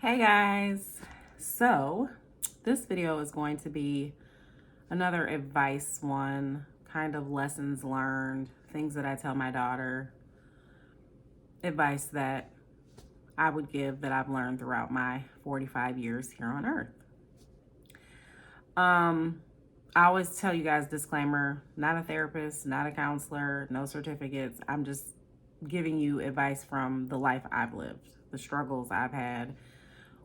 Hey guys, so this video is going to be another advice one, kind of lessons learned, things that I tell my daughter, advice that I would give that I've learned throughout my 45 years here on earth. I always tell you guys, disclaimer, not a therapist, not a counselor, no certificates. I'm just giving you advice from the life I've lived, the struggles I've had,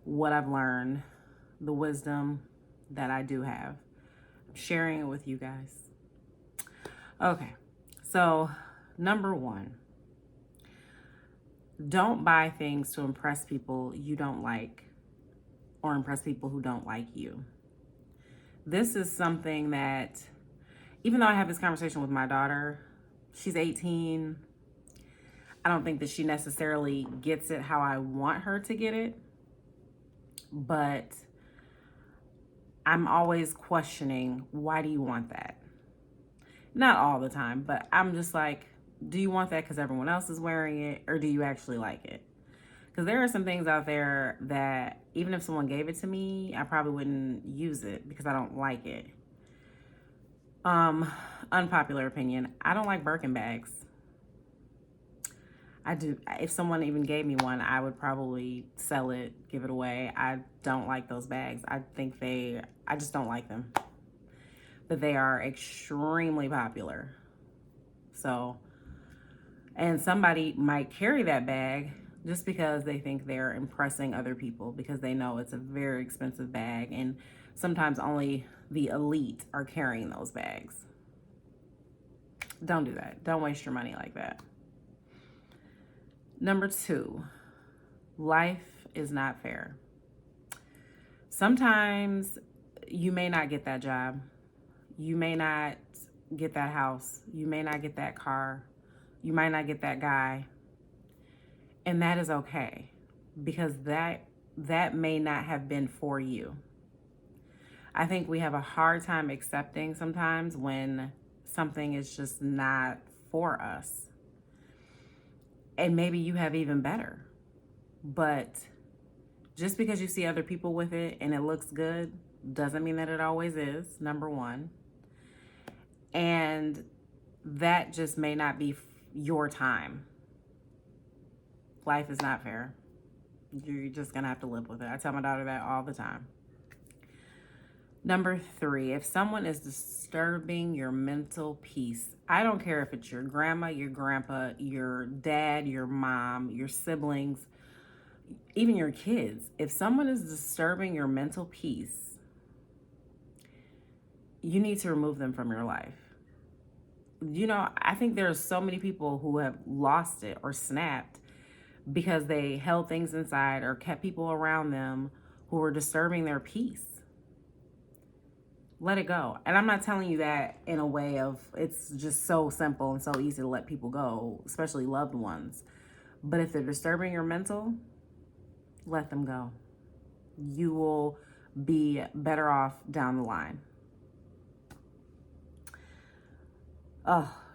what I've learned, the wisdom that I do have. I'm sharing it with you guys. Okay, so number one, don't buy things to impress people you don't like or impress people who don't like you. This is something that, even though I have this conversation with my daughter, she's 18. I don't think that she necessarily gets it how I want her to get it, but I'm always questioning, why do you want that? Not all the time, but I'm just like, do you want that because everyone else is wearing it, or do you actually like it? Because there are some things out there that even if someone gave it to me, I probably wouldn't use it because I don't like it. Unpopular opinion, I don't like Birkin bags. I do. If someone even gave me one, I would probably sell it, give it away. I don't like those bags. I just don't like them. But they are extremely popular. So, and somebody might carry that bag just because they think they're impressing other people because they know it's a very expensive bag, and sometimes only the elite are carrying those bags. Don't do that. Don't waste your money like that. Number two, life is not fair. Sometimes you may not get that job. You may not get that house. You may not get that car. You might not get that guy. And that is okay, because that may not have been for you. I think we have a hard time accepting sometimes when something is just not for us. And maybe you have even better. But just because you see other people with it and it looks good doesn't mean that it always is, number one. And that just may not be your time. Life is not fair. You're just going to have to live with it. I tell my daughter that all the time. Number three, if someone is disturbing your mental peace, I don't care if it's your grandma, your grandpa, your dad, your mom, your siblings, even your kids. If someone is disturbing your mental peace, you need to remove them from your life. I think there are so many people who have lost it or snapped because they held things inside or kept people around them who were disturbing their peace. Let it go. And I'm not telling you that in a way of it's just so simple and so easy to let people go, especially loved ones. But if they're disturbing your mental, let them go. You will be better off down the line.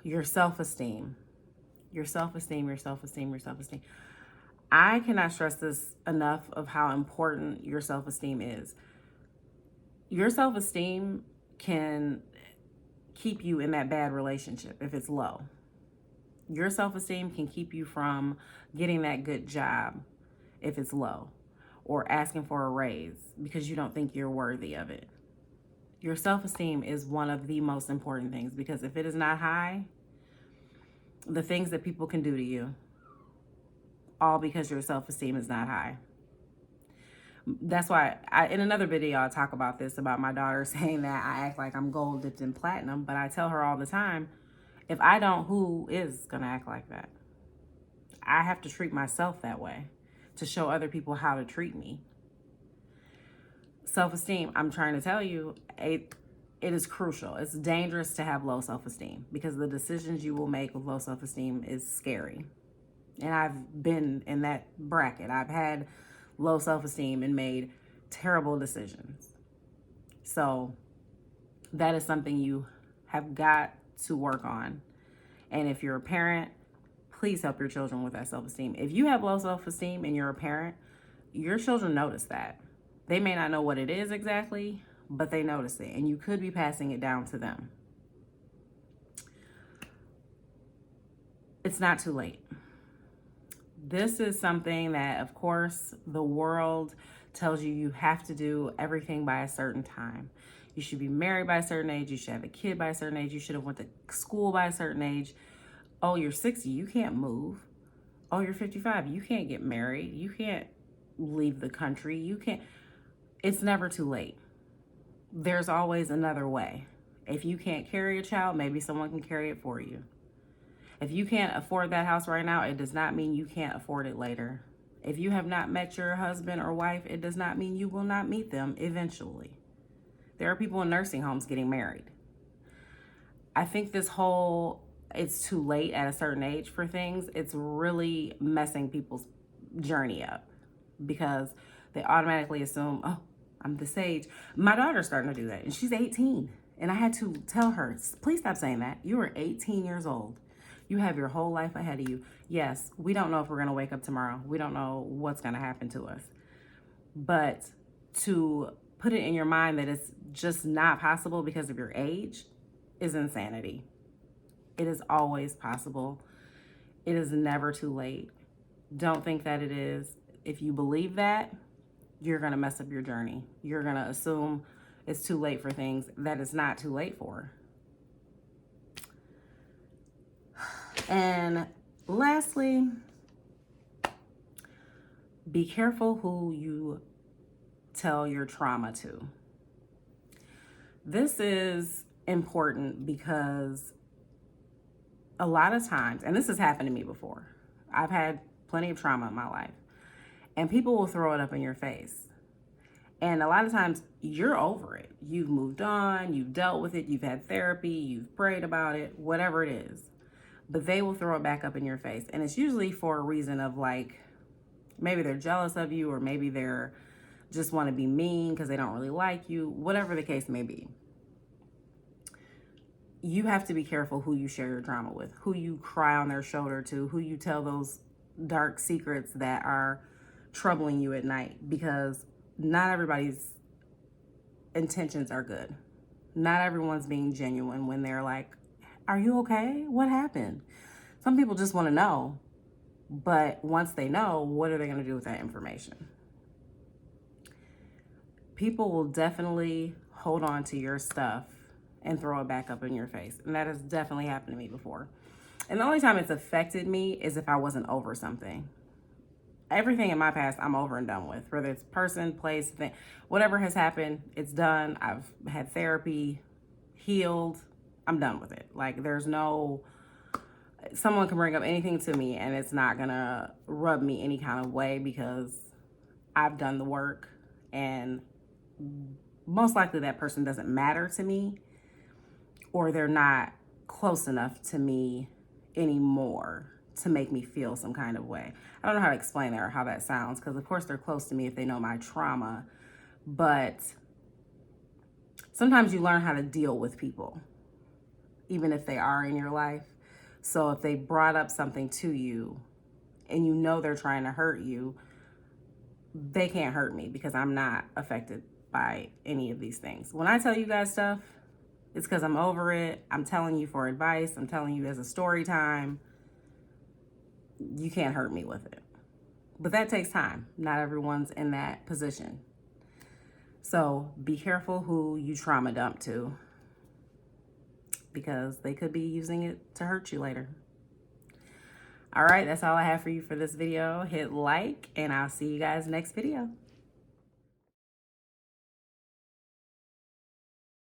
Your self-esteem. Your self-esteem, your self-esteem, your self-esteem. I cannot stress this enough of how important your self-esteem is. Your self-esteem can keep you in that bad relationship if it's low. Your self-esteem can keep you from getting that good job if it's low, or asking for a raise because you don't think you're worthy of it. Your self-esteem is one of the most important things, because if it is not high, the things that people can do to you, all because your self-esteem is not high. That's why in another video, I talk about this, about my daughter saying that I act like I'm gold dipped in platinum, but I tell her all the time, if I don't, who is going to act like that? I have to treat myself that way to show other people how to treat me. Self-esteem, I'm trying to tell you, it is crucial. It's dangerous to have low self-esteem because the decisions you will make with low self-esteem is scary. And I've been in that bracket. I've had low self-esteem and made terrible decisions. So that is something you have got to work on. And if you're a parent, please help your children with that self-esteem. If you have low self-esteem and you're a parent, your children notice that. They may not know what it is exactly, but they notice it, and you could be passing it down to them. It's not too late. This is something that, of course, the world tells you you have to do everything by a certain time. You should be married by a certain age. You should have a kid by a certain age. You should have went to school by a certain age. Oh, you're 60, you can't move. Oh, you're 55, you can't get married. You can't leave the country. You can't. It's never too late. There's always another way. If you can't carry a child, maybe someone can carry it for you. If you can't afford that house right now, it does not mean you can't afford it later. If you have not met your husband or wife, it does not mean you will not meet them eventually. There are people in nursing homes getting married. I think this whole it's too late at a certain age for things, it's really messing people's journey up because they automatically assume, oh, I'm this age. My daughter's starting to do that, and she's 18. And I had to tell her, please stop saying that. You are 18 years old. You have your whole life ahead of you. Yes, we don't know if we're going to wake up tomorrow. We don't know what's going to happen to us. But to put it in your mind that it's just not possible because of your age is insanity. It is always possible. It is never too late. Don't think that it is. If you believe that, you're going to mess up your journey. You're going to assume it's too late for things that it's not too late for. And lastly, be careful who you tell your trauma to. This is important because a lot of times, and this has happened to me before, I've had plenty of trauma in my life, and people will throw it up in your face. And a lot of times you're over it. You've moved on, you've dealt with it, you've had therapy, you've prayed about it, whatever it is. But they will throw it back up in your face. And it's usually for a reason of like, maybe they're jealous of you, or maybe they're just want to be mean because they don't really like you, whatever the case may be. You have to be careful who you share your drama with, who you cry on their shoulder to, who you tell those dark secrets that are troubling you at night, because not everybody's intentions are good. Not everyone's being genuine when they're like, are you okay? What happened? Some people just want to know, but once they know, what are they going to do with that information? People will definitely hold on to your stuff and throw it back up in your face. And that has definitely happened to me before. And the only time it's affected me is if I wasn't over something. Everything in my past, I'm over and done with. Whether it's person, place, thing, whatever has happened, it's done. I've had therapy, healed. I'm done with it. Like, there's no, someone can bring up anything to me and it's not gonna rub me any kind of way because I've done the work, and most likely that person doesn't matter to me, or they're not close enough to me anymore to make me feel some kind of way. I don't know how to explain that or how that sounds, because of course they're close to me if they know my trauma, but sometimes you learn how to deal with people, even if they are in your life. So if they brought up something to you and you know they're trying to hurt you, they can't hurt me because I'm not affected by any of these things. When I tell you guys stuff, it's because I'm over it. I'm telling you for advice. I'm telling you as a story time. You can't hurt me with it. But that takes time. Not everyone's in that position. So be careful who you trauma dump to, because they could be using it to hurt you later. All right, that's all I have for you for this video. Hit like, and I'll see you guys next video.